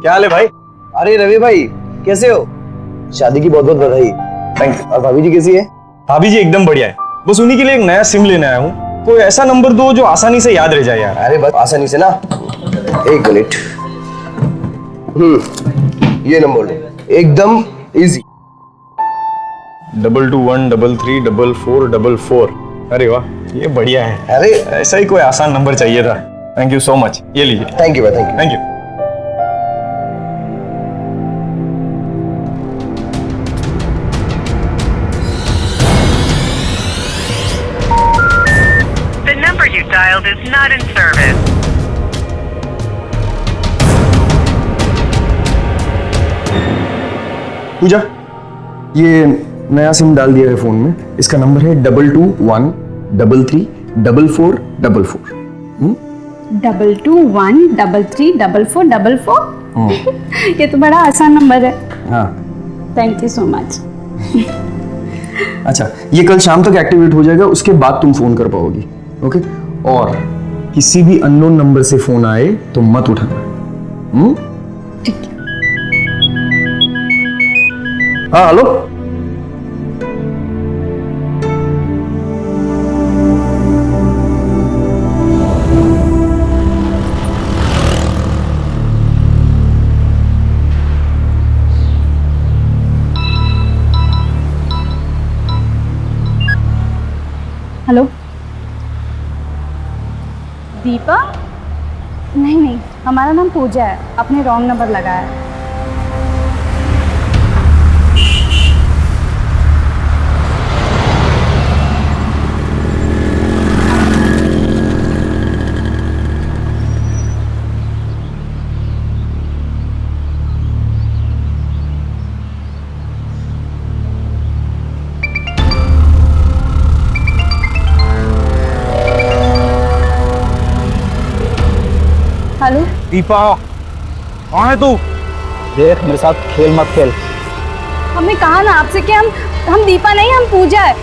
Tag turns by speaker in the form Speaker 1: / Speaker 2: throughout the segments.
Speaker 1: क्या हाल है भाई?
Speaker 2: अरे रवि भाई, कैसे हो? शादी की बहुत बहुत बधाई।
Speaker 1: Thank you.
Speaker 2: और भाभी जी कैसी है?
Speaker 1: भाभी जी एकदम बढ़िया है। बस उन्हीं के लिए एक नया सिम लेने आया हूँ। कोई ऐसा नंबर दो जो आसानी से याद रह जाए यार।
Speaker 2: अरे बस आसानी से ना, एक मिनट। ये नंबर लो, एकदम इजी।
Speaker 1: 22133444। अरे वाह, ये बढ़िया है।
Speaker 2: अरे
Speaker 1: ऐसा ही कोई आसान नंबर चाहिए था। Thank you so much. ये लीजिए।
Speaker 2: थैंक यू भाई, thank you.
Speaker 1: Thank you.
Speaker 3: The number you dialed is not in service.
Speaker 1: पूजा, ये नया सिम डाल दिया है फोन में। इसका नंबर है 2213344444।
Speaker 4: 22133444। ये तो बड़ा आसान नंबर है।
Speaker 1: हाँ।
Speaker 4: Thank you so much.
Speaker 1: अच्छा, ये कल शाम तक एक्टिवेट हो जाएगा, उसके बाद तुम फोन कर पाओगी। ओके? और किसी भी अननोन नंबर से फोन आए तो मत उठाना।
Speaker 4: ठीक है।
Speaker 1: हाँ, हेलो।
Speaker 4: हेलो दीपा? नहीं नहीं, हमारा नाम पूजा है। आपने रॉन्ग नंबर लगाया है। हेलो
Speaker 5: दीपा, कहाँ है तू? देख, मेरे साथ खेल मत खेल।
Speaker 4: हमने कहा ना आपसे कि हम दीपा नहीं, हम पूजा है।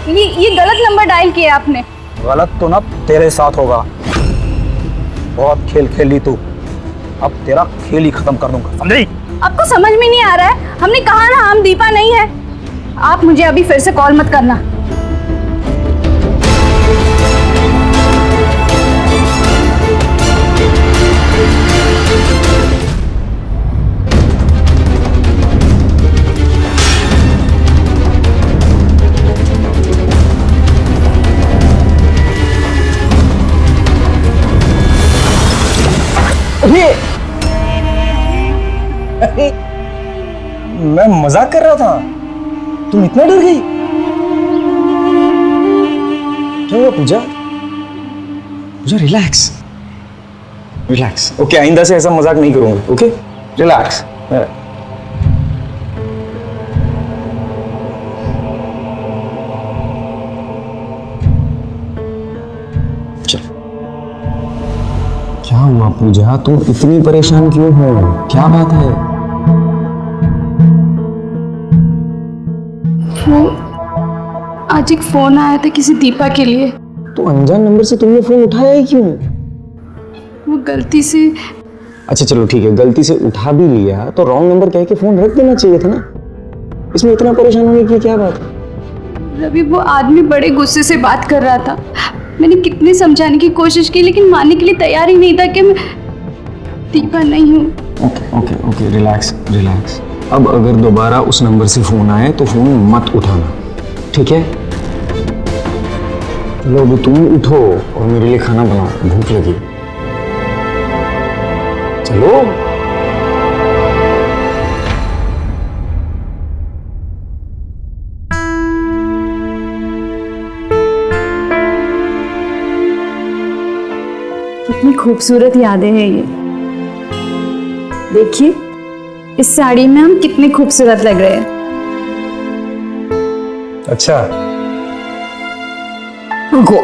Speaker 4: ये गलत नंबर डायल किया आपने।
Speaker 5: गलत तो ना तेरे साथ होगा। बहुत खेल खेल ली तू, अब तेरा खेल ही खत्म कर दूंगा, समझी?
Speaker 4: आपको समझ में नहीं आ रहा है? हमने कहा ना हम दीपा नहीं है। आप मुझे अभी फिर से कॉल मत करना।
Speaker 1: मैं मजाक कर रहा था, तुम इतना डर गई? क्या हुआ पूजा? पूजा रिलैक्स रिलैक्स। ओके, आइंदा से ऐसा मजाक नहीं करूंगा। Okay, relax. चल, क्या हुआ पूजा? तुम इतनी परेशान क्यों हो? क्या बात है?
Speaker 4: वो आज एक फोन आया था किसी दीपा के लिए।
Speaker 1: तो अनजान नंबर से तुमने फोन उठाया ही क्यों?
Speaker 4: वो गलती से।
Speaker 1: अच्छा चलो ठीक है, गलती से उठा भी लिया तो रॉन्ग नंबर कह के फोन रख देना चाहिए था ना। इसमें इतना परेशान होने की क्या बात है?
Speaker 4: रवि, वो आदमी बड़े गुस्से से बात कर रहा था। मैंने कितनी समझाने की कोशिश की लेकिन मानने के लिए तैयार ही नहीं था कि मैं दीपा नहीं हूँ।
Speaker 1: Okay okay okay, relax relax. अब अगर दोबारा उस नंबर से फोन आए तो फोन मत उठाना, ठीक है? चलो अब तुम उठो और मेरे लिए खाना बनाओ, भूख लगी। चलो।
Speaker 4: कितनी खूबसूरत यादें हैं ये। देखिए, इस साड़ी में हम कितने खूबसूरत लग रहे हैं।
Speaker 1: अच्छा, रुको।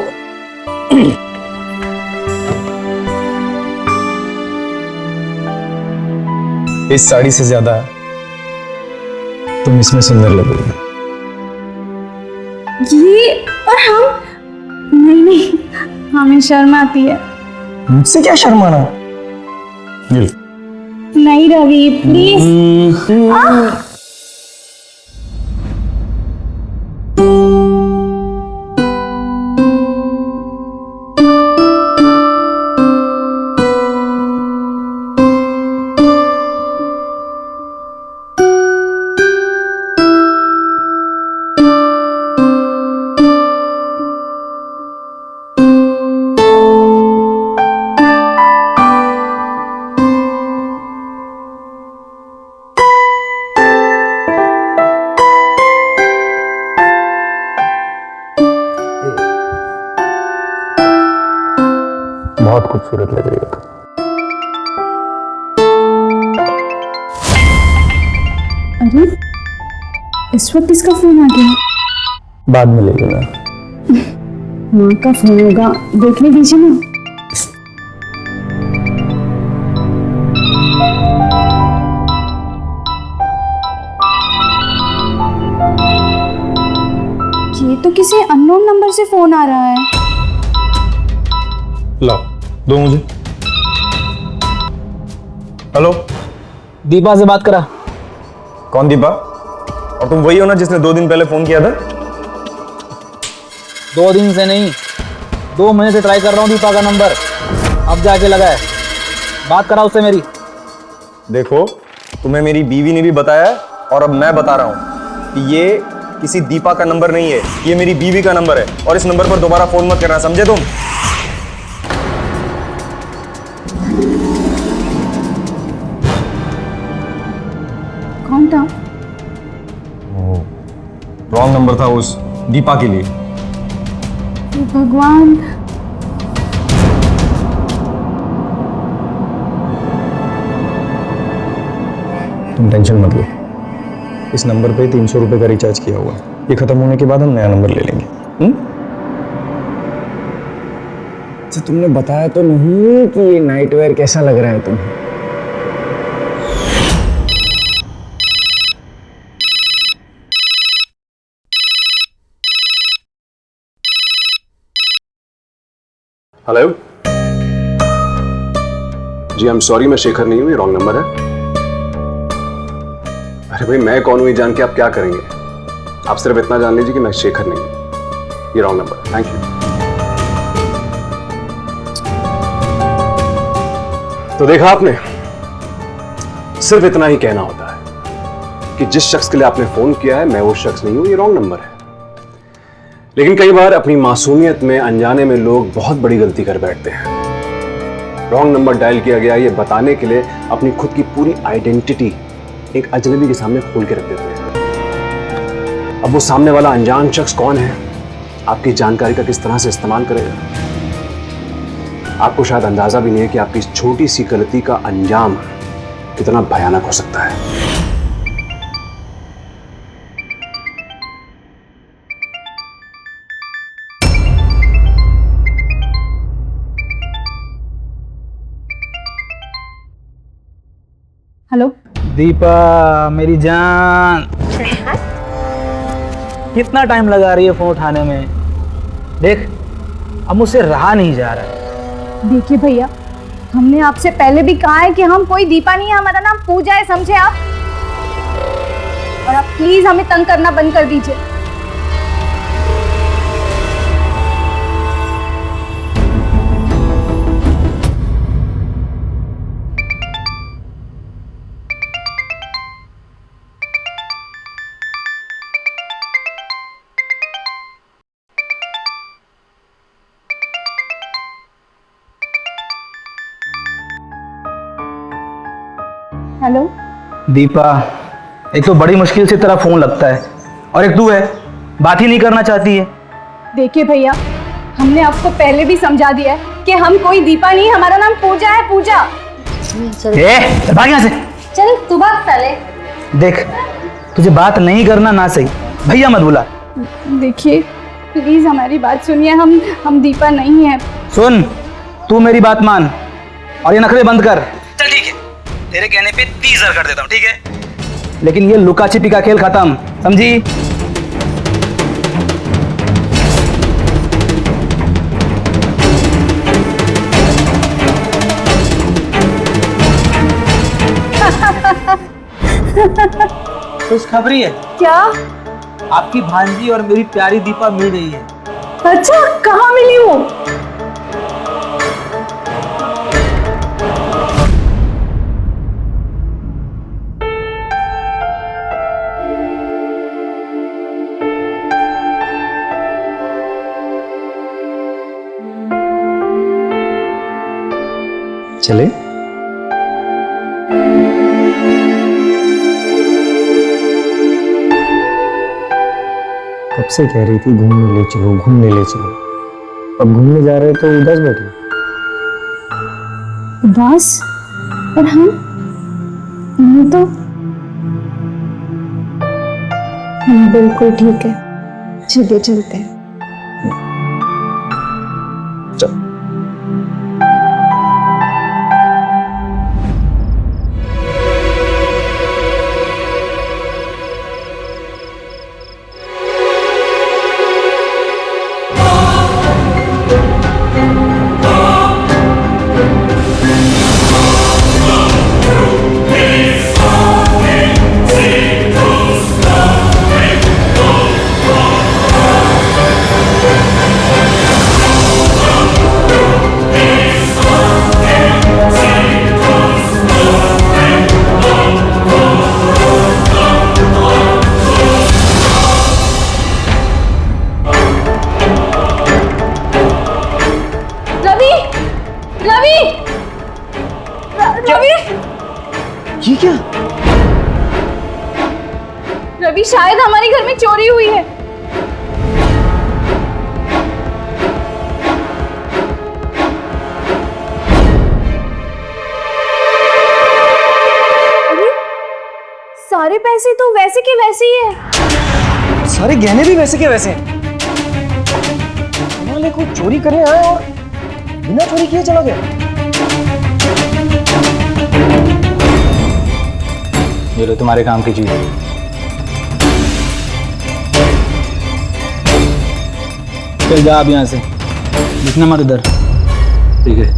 Speaker 1: इस साड़ी से ज्यादा तुम इसमें सुंदर लगोगी।
Speaker 4: ये और हम? नहीं नहीं, हमें शर्म आती है।
Speaker 1: मुझसे क्या शर्माना?
Speaker 4: नहीं रवि प्लीज।
Speaker 5: बहुत खूबसूरत लग रही हो तुम।
Speaker 4: अरे इस वक्त इसका फोन आ गया।
Speaker 5: बाद में ले लेना।
Speaker 4: माँ का फोन होगा, देखने दीजिए ना। ये तो किसी अननोन नंबर से फोन आ रहा है।
Speaker 1: लाओ दो मुझे। हेलो,
Speaker 5: दीपा से बात करा।
Speaker 1: कौन दीपा? और तुम वही हो ना जिसने 2 दिन पहले फोन किया था?
Speaker 5: 2 दिन से नहीं, 2 महीने से ट्राई कर रहा हूँ दीपा का नंबर, अब जाके लगा है। बात करा उससे मेरी।
Speaker 1: देखो, तुम्हें मेरी बीवी ने भी बताया है और अब मैं बता रहा हूँ कि ये किसी दीपा का नंबर नहीं है, ये मेरी बीवी का नंबर है और इस नंबर पर दोबारा फोन मत करना, समझे तुम?
Speaker 4: कौन था?
Speaker 1: रॉन्ग नंबर था उस दीपा के लिए।
Speaker 4: हे भगवान।
Speaker 1: तुम टेंशन मत लो, इस नंबर पे 300 रुपए का रिचार्ज किया हुआ है, ये खत्म होने के बाद हम नया नंबर ले लेंगे। अच्छा, तुमने बताया तो नहीं कि ये नाइट वेयर कैसा लग रहा है तुम्हें?
Speaker 6: हेलो जी, आई एम सॉरी, मैं शेखर नहीं हूं, ये रॉन्ग नंबर है। अरे भाई, मैं कौन हूं ये जान के आप क्या करेंगे? आप सिर्फ इतना जान लीजिए कि मैं शेखर नहीं हूं, ये रॉन्ग नंबर। Thank you. तो देखा आपने, सिर्फ इतना ही कहना होता है कि जिस शख्स के लिए आपने फोन किया है मैं वो शख्स नहीं हूं, ये रॉन्ग नंबर है। लेकिन कई बार अपनी मासूमियत में अनजाने में लोग बहुत बड़ी गलती कर बैठते हैं। रॉन्ग नंबर डायल किया गया ये बताने के लिए अपनी खुद की पूरी आइडेंटिटी एक अजनबी के सामने खोल के रख देते हैं। अब वो सामने वाला अनजान शख्स कौन है, आपकी जानकारी का किस तरह से इस्तेमाल करेगा, आपको शायद अंदाजा भी नहीं है कि आपकी इस छोटी सी गलती का अंजाम कितना भयानक हो सकता है।
Speaker 4: हेलो
Speaker 5: दीपा मेरी जान, कितना टाइम लगा रही है फोन उठाने में? देख, अब मुझसे रहा नहीं जा रहा है।
Speaker 4: देखिए भैया, हमने आपसे पहले भी कहा है कि हम कोई दीपा नहीं है, हमारा नाम पूजा है, समझे आप? और आप प्लीज हमें तंग करना बंद कर दीजिए। हेलो
Speaker 5: दीपा, एक तो बड़ी मुश्किल से तेरा फोन लगता है और एक तू है बात ही नहीं करना चाहती है।
Speaker 4: देखिए भैया, हमने आपको पहले भी समझा दिया है कि हम कोई दीपा नहीं, हमारा नाम पूजा है, पूजा।
Speaker 5: भाग यहाँ से।
Speaker 4: चल तू भाग साले।
Speaker 5: देख, तुझे बात नहीं करना ना सही, भैया मत बुला।
Speaker 4: देखिए प्लीज हमारी बात सुनिए, हम दीपा नहीं है।
Speaker 5: सुन, तू मेरी बात मान और ये नखरे बंद कर। चल ठीक है, तेरे कहने पे 30,000 कर देता हूँ, ठीक है? लेकिन ये लुका छिपी का खेल खत्म, समझी? खुशखबरी है।
Speaker 4: क्या?
Speaker 5: आपकी भांजी और मेरी प्यारी दीपा मिल गई है।
Speaker 4: अच्छा, कहाँ मिली वो?
Speaker 1: चले? कब से कह रही थी घूमने ले चलो, घूमने ले चलो। अब घूमने जा रहे तो उदास बैठी।
Speaker 4: उदास? और हम? नहीं तो हम बिल्कुल ठीक है। चलिए चलते हैं।
Speaker 1: चल।
Speaker 2: ये क्या?
Speaker 4: रवि, शायद हमारे घर में चोरी हुई है। अरे, सारे पैसे तो वैसे के वैसे ही है।
Speaker 2: सारे गहने भी वैसे के वैसे हैं। वाले को चोरी करने आया और बिना चोरी किए चला गया।
Speaker 5: ये लो तुम्हारे काम की चीज। चल जा अब यहाँ से, दिखना मत इधर। ठीक है।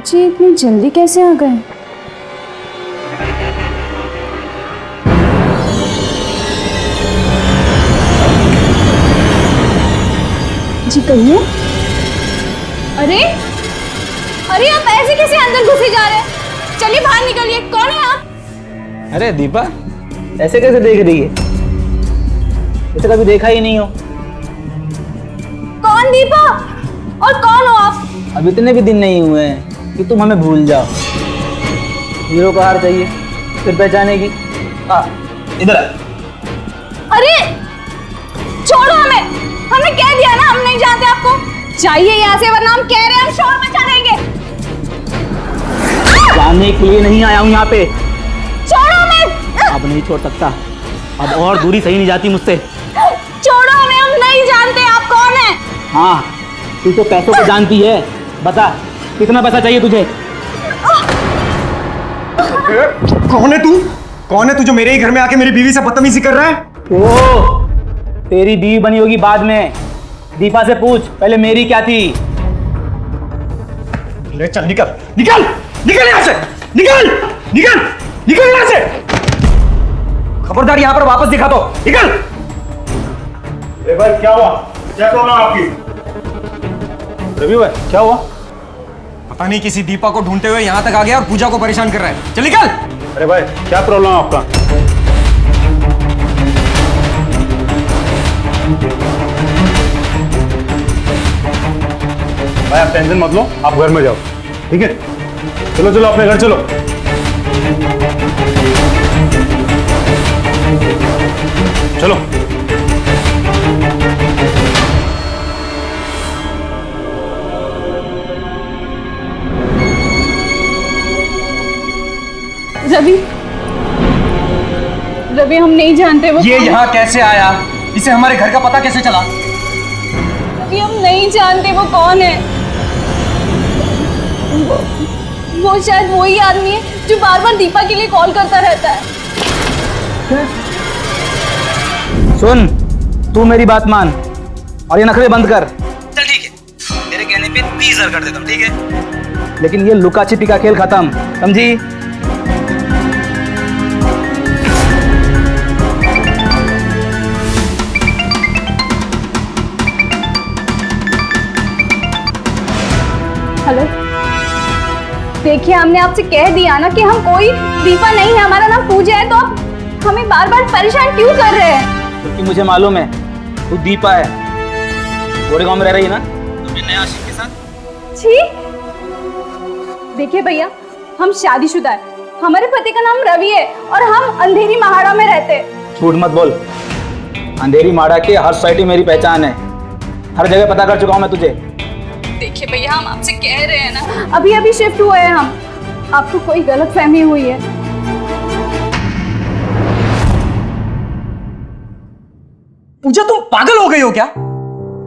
Speaker 4: जी इतनी जल्दी कैसे आ गए? जी कहिए। अरे अरे, आप ऐसे कैसे अंदर घुसे जा रहे हैं? चलिए बाहर निकलिए। कौन है आप?
Speaker 5: अरे दीपा, ऐसे कैसे देख रही है? इसे कभी देखा ही नहीं हो।
Speaker 4: कौन दीपा? और कौन हो आप?
Speaker 5: अब इतने भी दिन नहीं हुए हैं कि तुम हमें भूल जाओ। हीरो का हार चाहिए फिर पहचानेगी। हाँ, इधर आ।
Speaker 4: अरे छोड़ो हमें। हमने कह दिया ना, हम नहीं जानते आपको। चाहिए यहाँ से, वरना हम कह रहे हैं हम शोर मचा देंगे।
Speaker 5: जानने के लिए नहीं आया हूँ यहाँ पे।
Speaker 4: छोड़ो हमें।
Speaker 5: अब नहीं छोड़ सकता। अब और दूरी सही नहीं जाती मुझसे।
Speaker 4: छोड़ो हमें, हम नहीं जानते आप कौन है।
Speaker 5: हाँ, तू तो पैसों को जानती है। बता, कितना पैसा चाहिए तुझे?
Speaker 1: कौन है तू? कौन है तू जो मेरे ही घर में आके मेरी बीवी से बदतमीजी कर रहा है?
Speaker 5: ओ, तेरी बीवी बनी होगी बाद में। दीपा से पूछ पहले मेरी क्या थी।
Speaker 1: ले चल, निकल निकल निकल यहाँ से। निकल निकल निकल यहाँ से। खबरदार यहाँ पर वापस दिखा दो। निकल।
Speaker 7: ए भाई, क्या हुआ? क्या प्रॉब्लम आपकी?
Speaker 5: रवि भाई, क्या हुआ?
Speaker 1: पता नहीं, किसी दीपा को ढूंढते हुए यहाँ तक आ गया और पूजा को परेशान कर रहा है। चल निकल।
Speaker 7: अरे भाई, क्या प्रॉब्लम है आपका? भाई आप टेंशन मत लो, आप घर में जाओ। ठीक है, चलो चलो अपने घर चलो। चलो।
Speaker 4: रवि, रवि हम नहीं जानते वो
Speaker 1: ये
Speaker 4: कौन है।
Speaker 1: यहाँ कैसे आया? इसे हमारे घर का पता कैसे चला?
Speaker 4: रवि हम नहीं जानते वो कौन है। वो शायद वही आदमी है जो बार बार दीपा के लिए कॉल करता रहता है।
Speaker 5: सुन, तू मेरी बात मान। और ये नखरे बंद कर। चल ठीक है, तेरे कहने पे 30,000 कर देता हूँ, ठीक है? लेकिन ये लुका छिपी का खेल खत्म, समझी?
Speaker 4: हेलो, देखिए हमने आपसे कह दिया ना कि हम कोई दीपा नहीं है, हमारा नाम पूजा है, तो आप हमें बार बार परेशान क्यों कर रहे हैं?
Speaker 5: क्योंकि मुझे मालूम है तू दीपा है, गोरेगांव में रह रही है ना अपने नया आशिक के साथ।
Speaker 4: छी, देखिए भैया, हम शादीशुदा है, हमारे पति का नाम रवि है और हम अंधेरी महाड़ा में रहते हैं।
Speaker 5: झूठ मत बोल, अंधेरी माड़ा की हर सोसाइटी मेरी पहचान है, हर जगह पता कर चुका हूँ मैं तुझे।
Speaker 4: देखिए भैया, हम आपसे कह रहे हैं ना, अभी अभी शिफ्ट हुए हैं हम, आपको कोई गलतफहमी हुई है।
Speaker 8: पूजा, तुम पागल हो गई हो क्या?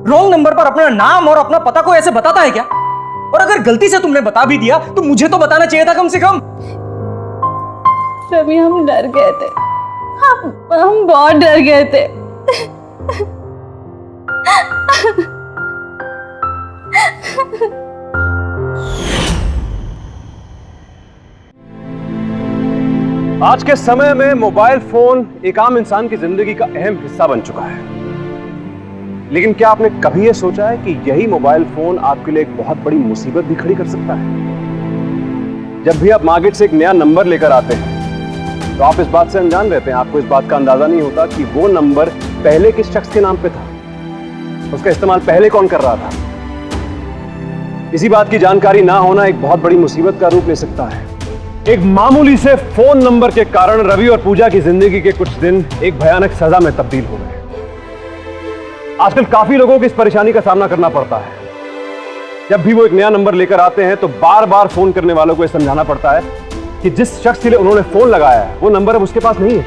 Speaker 8: रॉन्ग नंबर पर अपना नाम और अपना पता को ऐसे बताता है क्या? और अगर गलती से तुमने बता भी दिया तो मुझे तो बताना चाहिए था कम से कम।
Speaker 4: रवि, हम डर गए थे, हम बहुत डर गए थे।
Speaker 6: आज के समय में मोबाइल फोन एक आम इंसान की जिंदगी का अहम हिस्सा बन चुका है, लेकिन क्या आपने कभी यह सोचा है कि यही मोबाइल फोन आपके लिए एक बहुत बड़ी मुसीबत भी खड़ी कर सकता है? जब भी आप मार्केट से एक नया नंबर लेकर आते हैं तो आप इस बात से अनजान रहते हैं, आपको इस बात का अंदाजा नहीं होता कि वो नंबर पहले किस शख्स के नाम पे था, उसका इस्तेमाल पहले कौन कर रहा था। इसी बात की जानकारी ना होना एक बहुत बड़ी मुसीबत का रूप ले सकता है। एक मामूली से फोन नंबर के कारण रवि और पूजा की जिंदगी के कुछ दिन एक भयानक सजा में तब्दील हो गए। आजकल काफी लोगों को इस परेशानी का सामना करना पड़ता है। जब भी वो एक नया नंबर लेकर आते हैं तो बार बार फोन करने वालों को यह समझाना पड़ता है कि जिस शख्स के लिए उन्होंने फोन लगाया है वो नंबर अब उसके पास नहीं है।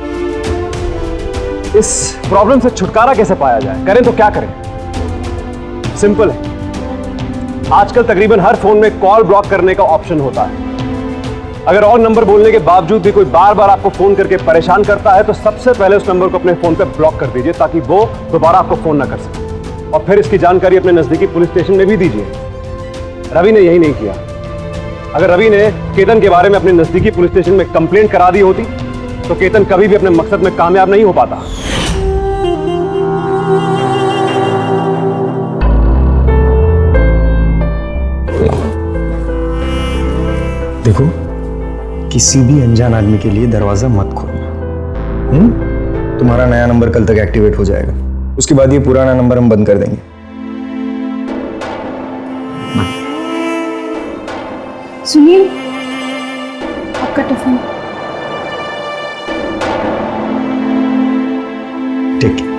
Speaker 6: इस प्रॉब्लम से छुटकारा कैसे पाया जाए, करें तो क्या करें? सिंपल है, आजकल तकरीबन हर फोन में कॉल ब्लॉक करने का ऑप्शन होता है। अगर और नंबर बोलने के बावजूद भी कोई बार बार आपको फोन करके परेशान करता है तो सबसे पहले उस नंबर को अपने फोन पे ब्लॉक कर दीजिए ताकि वो दोबारा आपको फोन ना कर सके, और फिर इसकी जानकारी अपने नजदीकी पुलिस स्टेशन में भी दीजिए। रवि ने यही नहीं किया। अगर रवि ने केतन के बारे में अपने नजदीकी पुलिस स्टेशन में कंप्लेंट करा दी होती तो केतन कभी भी अपने मकसद में कामयाब नहीं हो पाता।
Speaker 1: देखो, किसी भी अनजान आदमी के लिए दरवाजा मत खोलना। तुम्हारा नया नंबर कल तक एक्टिवेट हो जाएगा, उसके बाद ये पुराना नंबर हम बंद कर देंगे।
Speaker 4: सुनील, आपका टिफिन।
Speaker 1: ठीक है।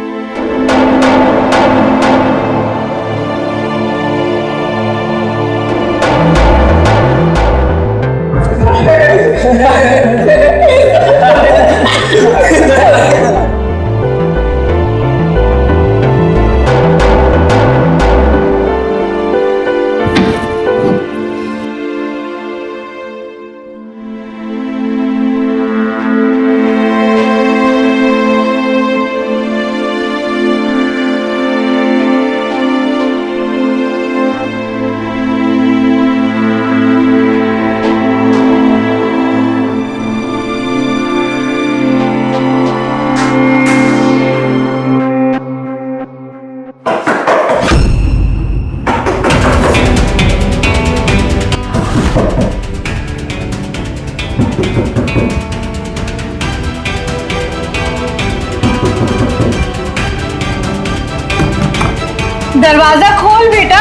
Speaker 4: दरवाजा खोल बेटा,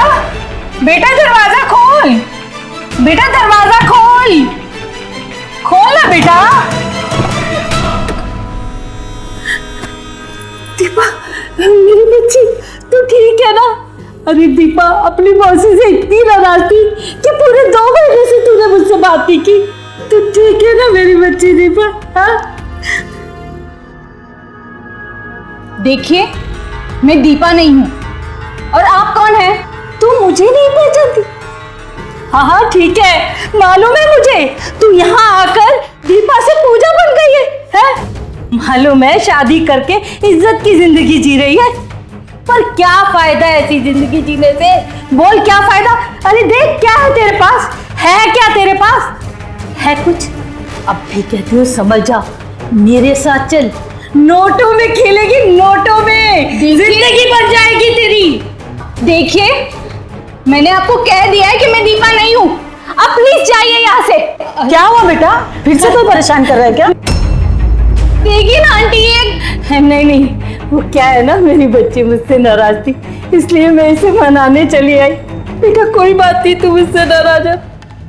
Speaker 4: बेटा दरवाजा खोल, बेटा दरवाजा खोल, खोल ना बेटा। दीपा, मेरी बच्ची, तू ठीक है ना? अरे दीपा, अपनी मौसी से इतनी नाराज थी कि पूरे 2 महीने से तूने मुझसे बात नहीं की। तू ठीक है ना मेरी बच्ची दीपा? हाँ? देखिए, मैं दीपा नहीं हूँ। और आप कौन है? तू मुझे नहीं पहचानती? हाँ हाँ ठीक है, मालूम है मुझे। तू यहाँ आकर दीपा से पूजा बन गई है? मालूम है, शादी करके इज्जत की जिंदगी जी रही है। पर क्या फायदा ऐसी जिंदगी जीने से? बोल क्या फायदा? अरे देख क्या है तेरे पास, है क्या तेरे पास? है कुछ? अब भी कहती हूँ समझ जा, मेरे साथ चल, नोटों में खेलेगी, नोटों में जिंदगी बन जाएगी तेरी। देखिए मैंने आपको कह दिया है कि मैं दीपा नहीं हूँ, अब प्लीज जाइए यहाँ से।
Speaker 9: क्या हुआ बेटा, फिर से कोई परेशान कर रहा है क्या?
Speaker 4: देखिए ना आंटी ये नहीं, वो क्या है ना, मेरी बच्ची मुझसे नाराज थी इसलिए मैं इसे मनाने चली आई। बेटा कोई बात नहीं, तू मुझसे नाराज है,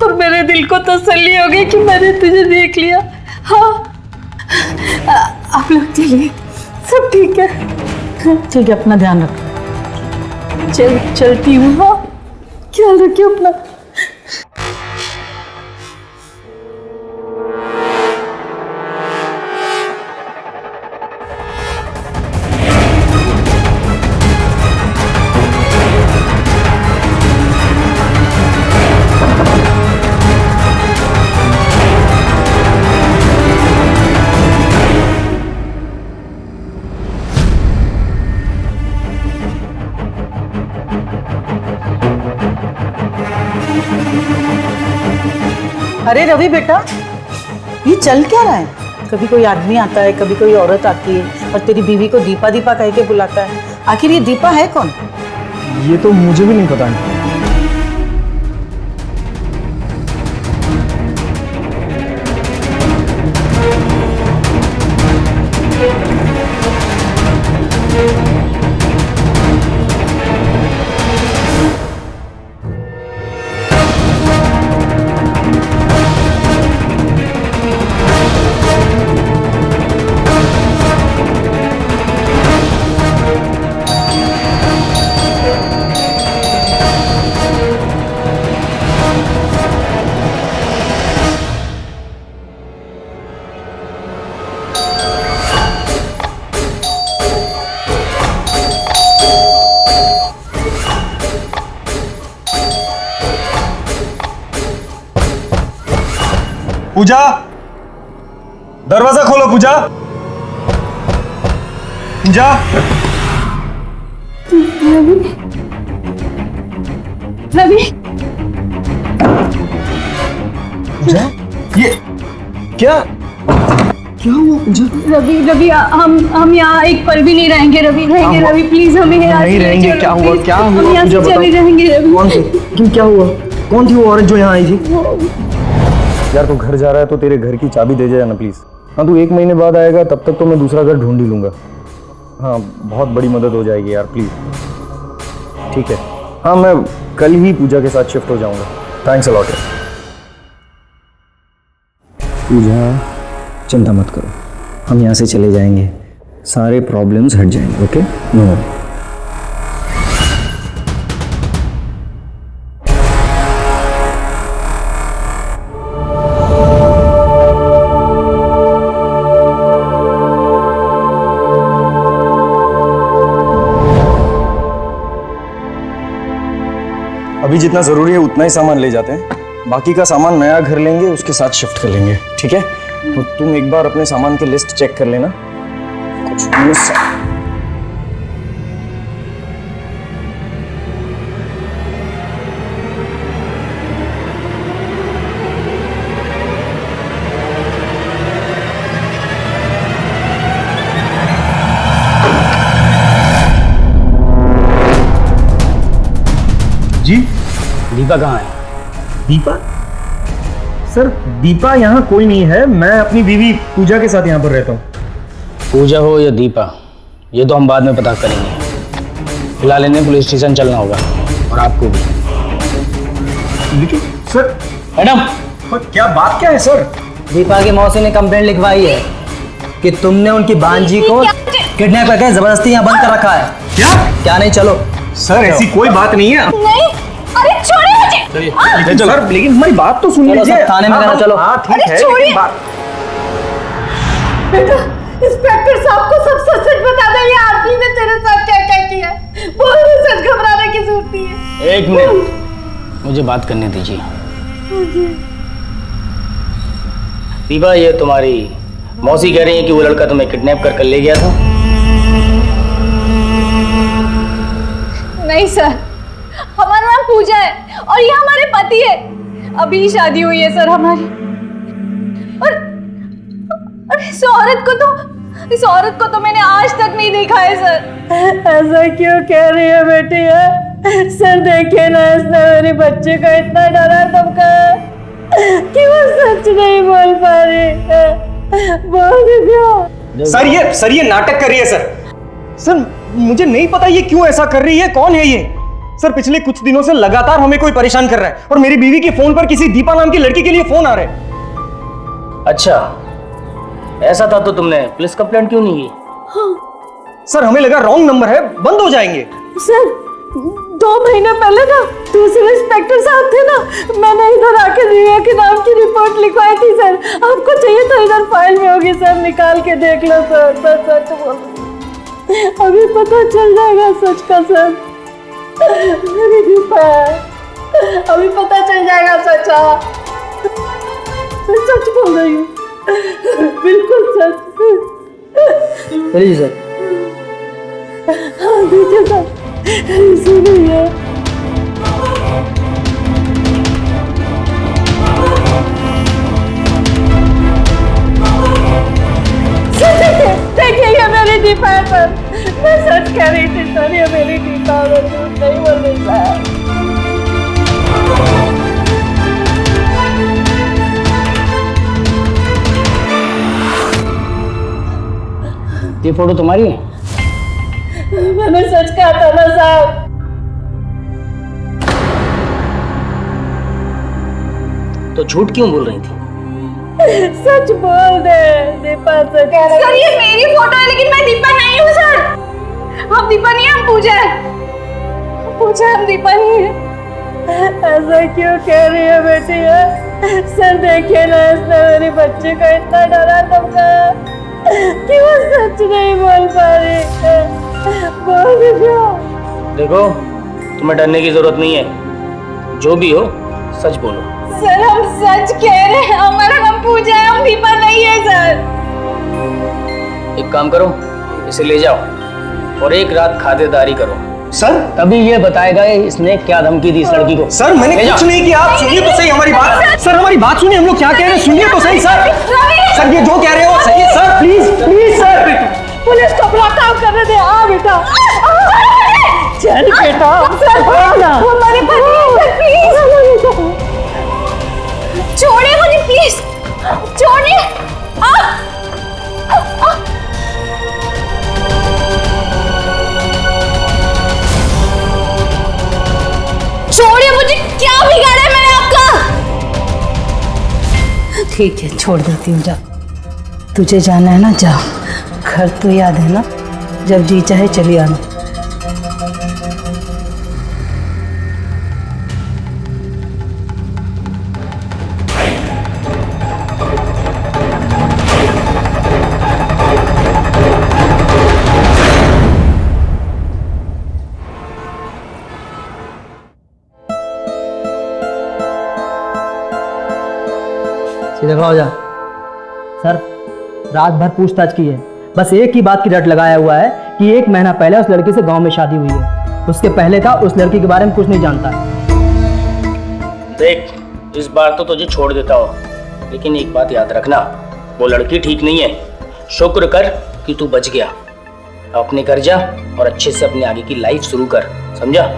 Speaker 4: पर मेरे दिल को तसल्ली हो गई कि मैंने तुझे देख लिया। हाँ आप लोग चलिए, सब ठीक है।
Speaker 9: ठीक है, अपना ध्यान रख।
Speaker 4: चलती हूँ। हाँ ख्याल रखिए अपना।
Speaker 9: अरे रवि बेटा, ये चल क्या रहा है? कभी कोई आदमी आता है, कभी कोई औरत आती है और तेरी बीवी को दीपा दीपा कह के बुलाता है। आखिर ये दीपा है कौन?
Speaker 1: ये तो मुझे भी नहीं पता। पूजा, दरवाजा खोलो। पूजा, पूजा।
Speaker 4: रवि
Speaker 1: पूजा, ये क्या हुआ पूजा?
Speaker 4: रवि हम यहाँ एक पल भी नहीं रहेंगे। रवि रहेंगे, रवि प्लीज हमें यहाँ
Speaker 1: नहीं
Speaker 4: से ले
Speaker 1: रहेंगे।
Speaker 4: चलो,
Speaker 1: क्या हुआ?
Speaker 4: please।
Speaker 1: क्या हुआ?
Speaker 4: हम यहाँ
Speaker 1: पूजा
Speaker 4: से चले
Speaker 1: बताओ।
Speaker 4: जाएंगे रवि।
Speaker 1: कौन थी? लेकिन क्या हुआ? कौन थी वो औरत जो यहाँ आई थी? यार तू घर जा रहा है तो तेरे घर की चाबी दे जाना प्लीज। हाँ तू 1 महीने बाद आएगा, तब तक तो मैं दूसरा घर ढूंढ ही लूंगा। हाँ बहुत बड़ी मदद हो जाएगी यार प्लीज। ठीक है, हाँ मैं कल ही पूजा के साथ शिफ्ट हो जाऊंगा। Thanks a lot. पूजा चिंता मत करो, हम यहाँ से चले जाएंगे, सारे प्रॉब्लम्स हट जाएंगे। Okay, no worry. अभी जितना जरूरी है उतना ही सामान ले जाते हैं, बाकी का सामान नया घर लेंगे उसके साथ शिफ्ट कर लेंगे। ठीक है, तो तुम एक बार अपने सामान की लिस्ट चेक कर लेना, कुछ मिस। जी
Speaker 5: दीपा कहाँ है?
Speaker 1: दीपा? सर दीपा यहाँ कोई नहीं है, मैं अपनी बीवी पूजा के साथ यहाँ पर रहता हूँ।
Speaker 5: पूजा हो या दीपा, ये तो हम बाद में पता करेंगे। फिलहाल इन्हें पुलिस स्टेशन चलना होगा, और आपको भी।
Speaker 1: लेकिन सर।
Speaker 5: मैडम,
Speaker 1: क्या बात क्या है सर?
Speaker 2: दीपा की मौसी ने कंप्लेंट लिखवाई है कि तुमने उनकी भांजी को किडनैप करके जबरदस्ती यहाँ बंद कर रखा है। क्या नहीं? चलो
Speaker 1: सर ऐसी कोई बात नहीं है।
Speaker 4: नहीं, अरे छोड़िए मुझे।
Speaker 1: सर लेकिन हमारी बात तो सुन
Speaker 2: चलो
Speaker 1: लीजिए।
Speaker 2: सब थाने में जाना, चलो।
Speaker 1: हाँ ठीक है,
Speaker 4: छोड़िए।
Speaker 1: लेकिन बात।
Speaker 4: बेटा इंस्पेक्टर साहब को सब सच सच बता दे, ये आदमी ने तेरे साथ क्या क्या किया है। बोल, सच घबराने की जरूरत नहीं है।
Speaker 5: एक मिनट, मुझे बात करने दीजिए। दीपा, ये तुम्हारी मौसी कह रही है कि वो लड़का तुम्हें किडनैप कर ले गया था।
Speaker 4: नहीं सर, हमारा नाम पूजा है और ये हमारे पति है। अभी शादी हुई है सर हमारी। और इस औरत को तो मैंने आज तक नहीं देखा है सर।
Speaker 9: ऐसा क्यों कह रही है बेटी है? सर देखिए ना, इसने मेरी बच्ची को इतना डरा धमकाया कि वो सच नहीं बोल पा रही है। बोल दीजिए।
Speaker 8: सर ये नाटक कर रही है सर। मुझे नहीं पता ये क्यों ऐसा कर रही है, कौन है ये? सर पिछले कुछ दिनों से लगातार हमें कोई परेशान कर रहा है और मेरी बीवी के फोन पर किसी दीपा नाम की लड़की के लिए फोन आ रहे हैं।
Speaker 2: अच्छा, ऐसा था तो तुमने पुलिस कंप्लेंट क्यों नहीं की?
Speaker 8: सर हमें लगा रॉन्ग नंबर है, बंद हो जाएंगे।
Speaker 9: सर 2 महीने पहले ना दूसरे इंस्पेक्टर साहब थे ना, मैंने इधर आके दिव्या के नाम की रिपोर्ट लिखवाई थी सर। आपको चाहिए तो इधर फाइल में होगी सर, निकाल के देख लो सर। सच बोल, अभी पता चल जाएगा सच का सर। मेरी दीपा है, अभी पता चल जाएगा सच। मैं सच बोल रही हूँ, बिल्कुल सच।
Speaker 2: चलिए सर।
Speaker 9: हाँ दीजिए सर, सुनिए। देखिए ये मेरी दीपा है सर, मैं सच कह रही थी सर, ये मेरी दीपा है, झूठ नहीं बोल रही सर।
Speaker 2: ये फोटो तुम्हारी है?
Speaker 9: मैंने सच कहा था ना साहब।
Speaker 2: तो झूठ क्यों बोल रही थी?
Speaker 9: सच बोल दे दीपा, सच कह रही।
Speaker 4: सर ये मेरी फोटो है लेकिन मैं दीपा नहीं हूँ सर। हम दीपा नहीं है, हम पूजा है। पूजा, हम दीपा नहीं है।
Speaker 9: ऐसा क्यों कह रही है बेटी है? सर देखिए ना, इसने मेरी बच्ची को इतना डरा धमकाया कि वो सच नहीं बोल पा रही है। बोल दीजिए।
Speaker 2: देखो, तुम्हें डरने की जरूरत नहीं है, जो भी हो सच बोलो।
Speaker 4: सर हम सच कह रहे हैं, हमारा नाम पूजा है, हम दीपा नहीं है सर।
Speaker 2: एक काम करो, इसे ले जाओ और एक रात खातिरदारी करो।
Speaker 8: सर
Speaker 2: तभी ये बताएगा इसने क्या धमकी दी इस लड़की को।
Speaker 8: सर मैंने कुछ नहीं किया, आप सुनिए तो सही हमारी बात। सर हमारी बात सुनिए, हम लोग क्या कह रहे हैं सुनिए तो सही सर। सर ये जो कह रहे हो सही है सर, प्लीज सर।
Speaker 9: पुलिस को ब्लॉकआउट करने दे। आ बेटा, चल बेटा,
Speaker 4: हमारे पति, प्लीज छोड़िए मुझे, प्लीज छोड़िए। छोड़िए मुझे, क्या बिगाड़ा है मैंने आपका?
Speaker 9: ठीक है, छोड़ देती हूँ, जा। तुझे जाना है ना, जा। घर तो याद है ना, जब जी चाहे चली आना।
Speaker 2: सीधे खड़ा हो जा। सर रात भर पूछताछ की है, बस एक ही बात की रट लगाया हुआ है कि 1 महीना पहले उस लड़की से गांव में शादी हुई है। उसके पहले का उस लड़की के बारे में कुछ नहीं जानता है। देख, इस बार तो तुझे छोड़ देता हूँ, लेकिन एक बात याद रखना, वो लड़की ठीक नहीं है। शुक्र कर कि तू बच गया। अपने घर जा और अच्छे से अपने आगे की लाइफ शुरू कर, समझा?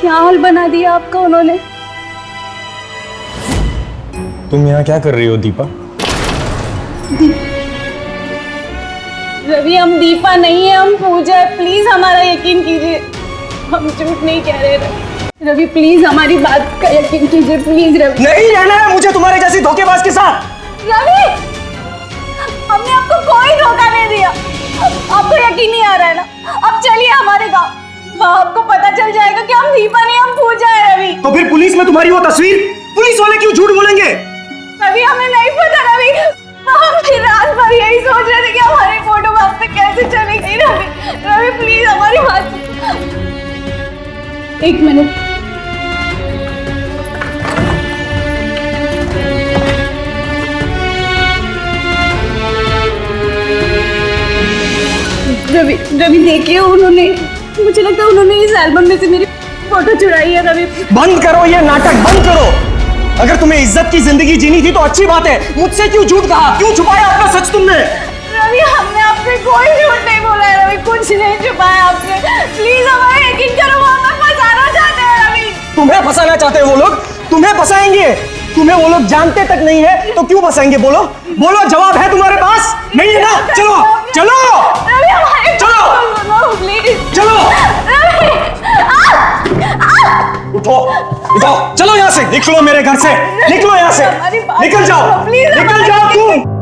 Speaker 4: क्या हाल बना दिया आपका उन्होंने।
Speaker 1: तुम यहाँ क्या कर रही हो दीपा?
Speaker 4: रवि हम दीपा नहीं है, हम पूजा है। प्लीज हमारा यकीन कीजिए, हम झूठ नहीं कह रहे रवि। रवि प्लीज हमारी बात का यकीन कीजिए, प्लीज रवि।
Speaker 8: नहीं रहना है मुझे तुम्हारे जैसी धोखेबाज के साथ।
Speaker 4: रवि हमने आपको कोई धोखा नहीं दिया, आपको यकीन नहीं आ रहा है ना? अब चलिए हमारे गांव, वहाँ आपको पता चल जाएगा कि हम दीपा नहीं हम पूजा है रवि।
Speaker 8: तो फिर पुलिस में तुम्हारी वो तस्वीर, पुलिस वाले क्यों झूठ बोलेंगे?
Speaker 4: रवि हमें नहीं पता रवि, हम फिर रात भर यही सोच रहे थे कि हमारी फोटो वहाँ पे कैसे चली गई। रवि रवि प्लीज हमारी बात, एक मिनट। रवि रवि देखिए, उन्होंने, मुझे लगता है उन्होंने इस एल्बम में से मेरी फोटो चुराई है। रवि
Speaker 8: बंद करो ये नाटक, बंद करो। अगर तुम्हें इज्जत की जिंदगी जीनी थी तो अच्छी बात है, मुझसे क्यों झूठ कहा, क्यों छुपाया अपना सच तुमने?
Speaker 4: रवि हमने आपसे कोई झूठ नहीं बोला है रवि, कुछ नहीं छुपाया आपने। प्लीज हमारा यकीन करो, वो हमें फंसाना चाहते हैं रवि।
Speaker 8: तुम्हें फंसाना चाहते हैं वो लोग? तुम्हें फंसाएंगे? तुम्हें वो लोग जानते तक नहीं है तो क्यों फंसाएंगे? बोलो बोलो, जवाब है तुम्हारे पास? नहीं है ना? चलो चलो
Speaker 4: रवि हमारे
Speaker 8: चलो
Speaker 4: प्लीज
Speaker 8: चलो, उठो उठो, चलो यहाँ से, निकलो मेरे घर से, निकलो यहाँ से, निकल जाओ, निकल जाओ तुम।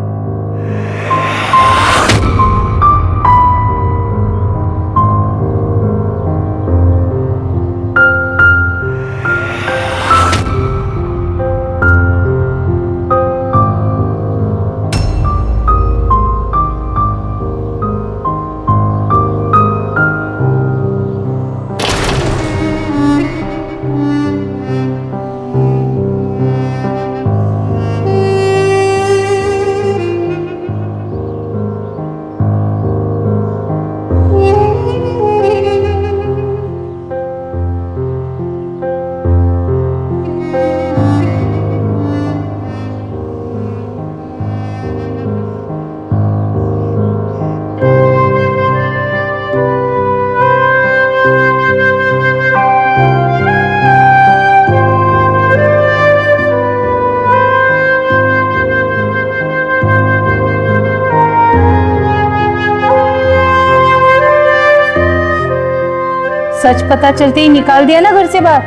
Speaker 9: सच पता चलते ही निकाल दिया ना घर से बाहर।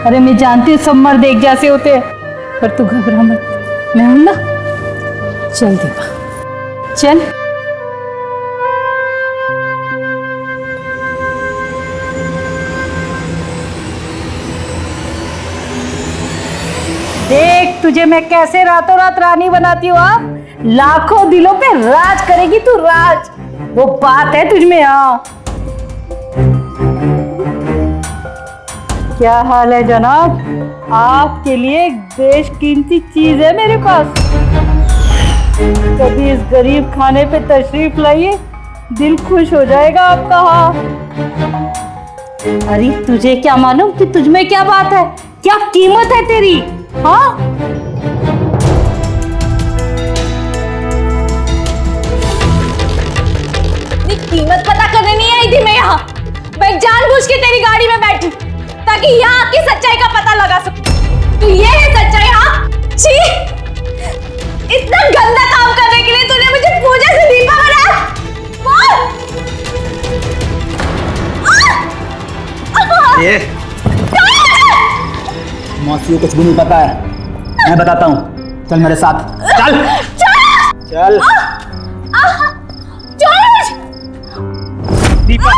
Speaker 9: अरे मैं जानती हूँ सब मर्द एक जैसे होते हैं, पर तू घबरा मत, मैं हूं ना। चल दीपा चल। देख तुझे मैं कैसे रातों रात रानी बनाती हूँ। लाखों दिलों पे राज करेगी तू, राज। वो बात है तुझ में। हाँ क्या हाल है जनाब? आपके लिए एक बेशकीमती चीज है मेरे पास। कभी इस गरीब खाने पे तशरीफ लाइए, दिल खुश हो जाएगा आपका। हाँ अरे तुझे क्या मालूम कि तुझ में क्या बात है, क्या कीमत है तेरी। हाँ
Speaker 4: कीमत पता करने नहीं आई थी मैं यहाँ। मैं जानबूझ के तेरी गाड़ी में बैठी ताकि यहाँ की सच्चाई का पता लगा सकूं। तो ये है सच्चाई? हाँ छी, इतना गंदा काम करने के लिए तूने मुझे पूजा से दीपा बनाया।
Speaker 5: ये मौसी को कुछ भी नहीं पता है, मैं बताता हूँ। चल मेरे साथ, चल चल। दीपा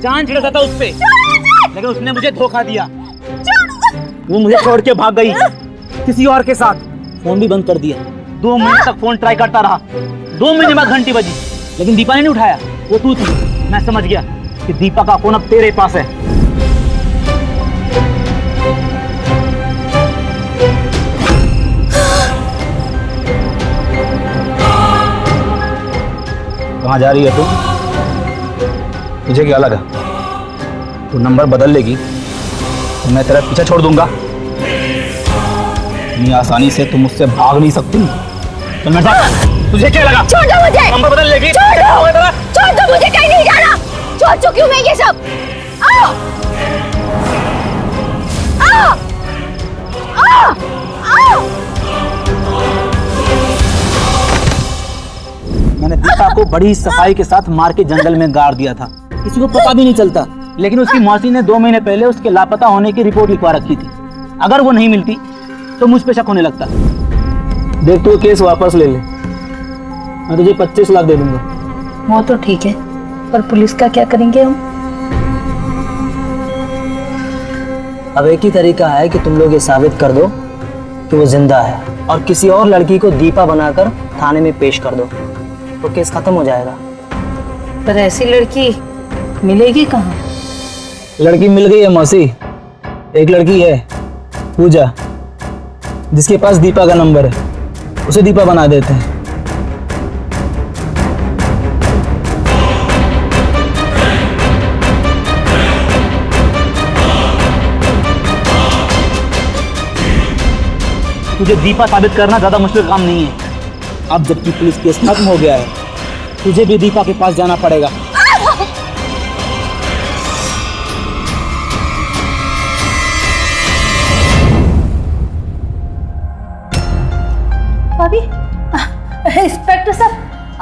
Speaker 5: जान छिड़ा था उस पे, लेकिन उसने मुझे धोखा दिया। वो मुझे छोड़ के भाग गई किसी और के साथ। फोन भी बंद कर दिया। 2 महीने तक फोन ट्राई करता रहा। 2 महीने बाद घंटी बजी, लेकिन दीपा ने नहीं उठाया। वो तू थी। मैं समझ गया कि दीपा का फोन अब तेरे पास है। कहाँ जा रही है तू? तुझे क्या लगा तू नंबर बदल लेगी तो मैं तेरा पीछा छोड़ दूंगा? इतनी आसानी से तुम मुझसे भाग नहीं सकती। तो मैं तुझे क्या लगा?
Speaker 4: छोड़ दो मुझे।
Speaker 5: नंबर बदल लेगी?
Speaker 4: छोड़ दो मुझे, कहीं नहीं जाना। छोड़ चुकी हूँ मैं ये सब। आओ आओ आओ आओ।
Speaker 5: मैंने दीपा को बड़ी सफाई के साथ मार के जंगल में गाड़ दिया था, किसी को पता भी नहीं चलता। लेकिन उसकी मौसी ने 2 महीने पहले उसके लापता होने की रिपोर्ट लिखवा रखी थी। अगर वो नहीं मिलती तो मुझ पे शक होने लगता। देख तू केस वापस ले ले, मैं तुझे 25 लाख दे दूंगा।
Speaker 4: वो तो ठीक है, पर पुलिस का क्या करेंगे हम?
Speaker 2: अब एक ही तरीका है कि तुम लोग ये साबित कर दो कि वो जिंदा है और किसी और लड़की को दीपा बनाकर थाने में पेश कर दो, तो केस खत्म हो जाएगा।
Speaker 4: पर ऐसी लड़की मिलेगी कहाँ?
Speaker 5: लड़की मिल गई है मौसी, एक लड़की है पूजा, जिसके पास दीपा का नंबर है, उसे दीपा बना देते हैं। तुझे दीपा साबित करना ज्यादा मुश्किल काम नहीं है। अब जबकि पुलिस केस खत्म हो गया है, तुझे भी दीपा के पास जाना पड़ेगा।
Speaker 4: भाभी, इंस्पेक्टर साहब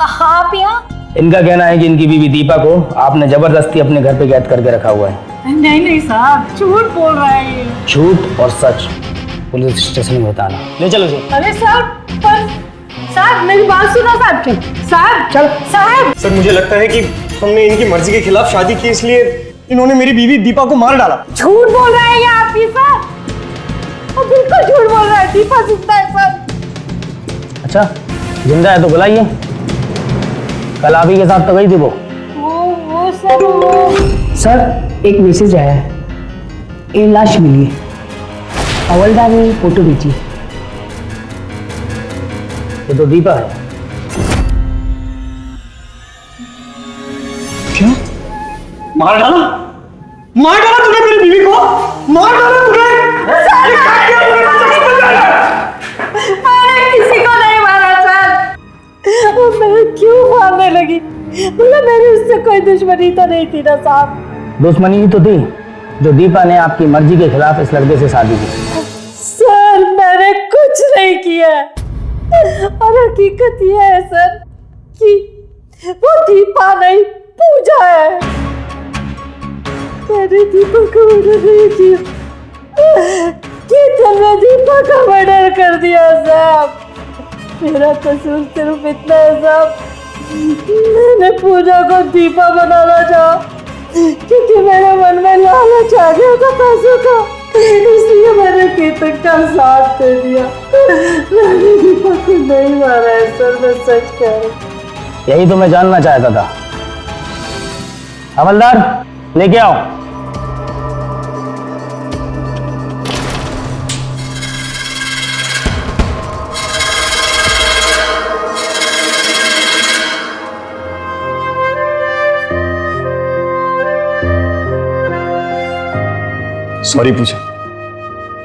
Speaker 4: आप यहाँ?
Speaker 2: इनका कहना है कि इनकी बीवी दीपा को आपने जबरदस्ती अपने घर पे कैद करके रखा हुआ है।
Speaker 9: नहीं साहब, झूठ बोल रहा है ये।
Speaker 2: झूठ और सच पुलिस स्टेशन में बताना। ले चलो जी।
Speaker 9: अरे साहब, पर साहब मेरी बात सुनो साहब। साहब चल साहब।
Speaker 8: सर मुझे लगता है कि हमने इनकी मर्जी के खिलाफ शादी की, इसलिए इन्होंने मेरी बीवी दीपा को मार डाला।
Speaker 9: झूठ बोल रहा है ये आपकी साहब, और बिल्कुल झूठ बोल रहा है। दीपा जिंदा है सर।
Speaker 2: अच्छा जिंदा है तो बुलाइए, कल आप ही के साथ तो गई थी वो
Speaker 9: सर
Speaker 2: सर एक मैसेज आया है, एक लाश मिली है, हवलदार ने फोटो भेजी। ये तो दीपा है।
Speaker 8: क्या? मार डाला? मार डाला तूने मेरी बीवी को? मार डाला तूने?
Speaker 9: मैंने किसी को नहीं मारा सर। और मैं क्यों मारने लगी? मतलब मेरी उससे कोई दुश्मनी तो नहीं थी ना साहब।
Speaker 2: दुश्मनी ही तो थी जो दीपा ने आपकी मर्जी के खिलाफ इस लड़के से शादी की।
Speaker 9: सर मैंने कुछ नहीं किया, और हकीकत यह है सर कि वो दीपा नहीं पूजा है। मैंने दीपा का मर्डर नहीं किया, कि तुमने दीपा का मर्डर कर दिया साहब। मेरा कसूर सिर्फ इतना है साहब, मैंने पूजा को दीपा बनाना चाहा क्योंकि मेरे मन में लालच आ गया था पैसों का, इसलिए मैंने केतन का साथ दे दिया। मैंने दीपा को नहीं मारा है सर, मैं सच कह रही हूँ।
Speaker 2: यही तो मैं जानना चाहता था। हवलदार लेके आओ।
Speaker 8: सॉरी पूजा,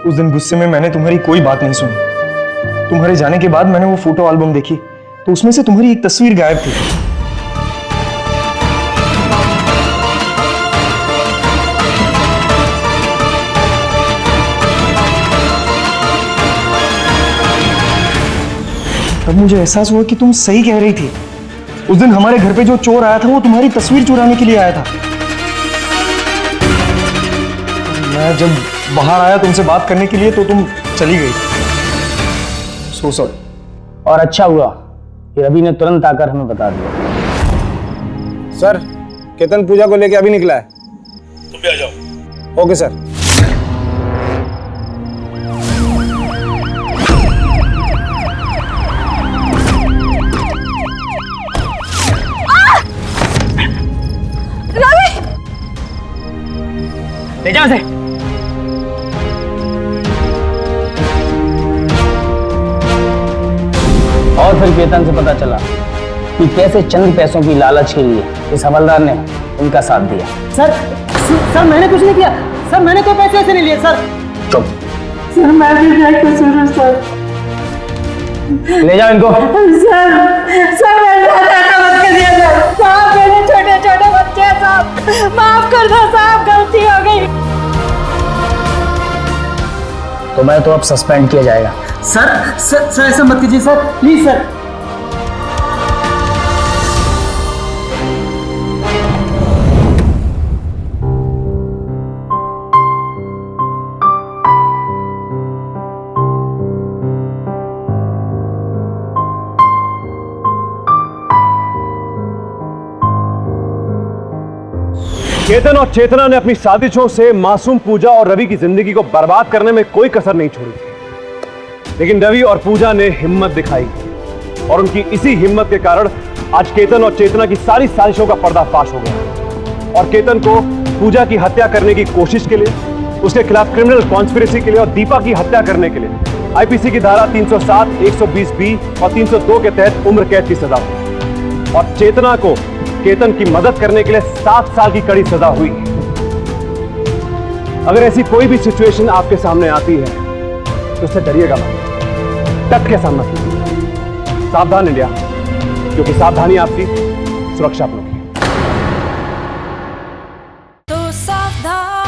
Speaker 8: उस दिन गुस्से में मैंने तुम्हारी कोई बात नहीं सुनी। तुम्हारे जाने के बाद मैंने वो फोटो एल्बम देखी तो उसमें से तुम्हारी एक तस्वीर गायब थी। तब मुझे एहसास हुआ कि तुम सही कह रही थी। उस दिन हमारे घर पे जो चोर आया था वो तुम्हारी तस्वीर चुराने के लिए आया था। मैं जब बाहर आया तुमसे बात करने के लिए तो तुम चली गई। So sorry.
Speaker 2: और अच्छा हुआ कि रवि ने तुरंत आकर हमें बता दिया।
Speaker 7: सर केतन पूजा को लेके अभी निकला है, तुम भी आ जाओ। Okay sir.
Speaker 2: ले जाओ इसे। और फिर केतन से पता चला कि कैसे चंद पैसों की लालच के लिए इस हवलदार ने उनका साथ दिया।
Speaker 9: सर मैंने कुछ नहीं किया सर, मैंने कोई पैसे ऐसे नहीं लिए सर।
Speaker 2: चुप।
Speaker 9: सर मैं भी बेकसूर हूं सर।
Speaker 2: ले जाओ इनको।
Speaker 9: सर मैंने ऐसा मत करिए सर। साहब मेरे छोटे छोटे बच्चे हैं साहब, माफ कर दो साहब, गलती हो गई।
Speaker 2: तुम्हें तो अब सस्पेंड किया जाएगा।
Speaker 5: सर ऐसा मत कीजिए सर, प्लीज सर।
Speaker 6: केतन और चेतना ने अपनी साजिशों से मासूम पूजा और रवि की जिंदगी को बर्बाद करने में कोई कसर नहीं छोड़ी थी। लेकिन रवि और पूजा ने हिम्मत दिखाई और उनकी इसी हिम्मत के कारण आज केतन और चेतना की सारी साजिशों का पर्दाफाश हो गया और केतन को पूजा की हत्या करने की कोशिश के लिए, उसके खिलाफ क्रिमिनल कॉन्स्पिरेसी के लिए और दीपा की हत्या करने के लिए आईपीसी की धारा 307, 120B और 302 के तहत उम्र कैद की सजा हुई और चेतना को केतन की मदद करने के लिए 7 साल की कड़ी सजा हुई। अगर ऐसी कोई भी सिचुएशन आपके सामने आती है तो उससे डरिएगा मत, डट के सामना कीजिए। सावधान इंडिया, क्योंकि सावधानी आपकी सुरक्षा आप लोगों की।
Speaker 10: तो सावधान।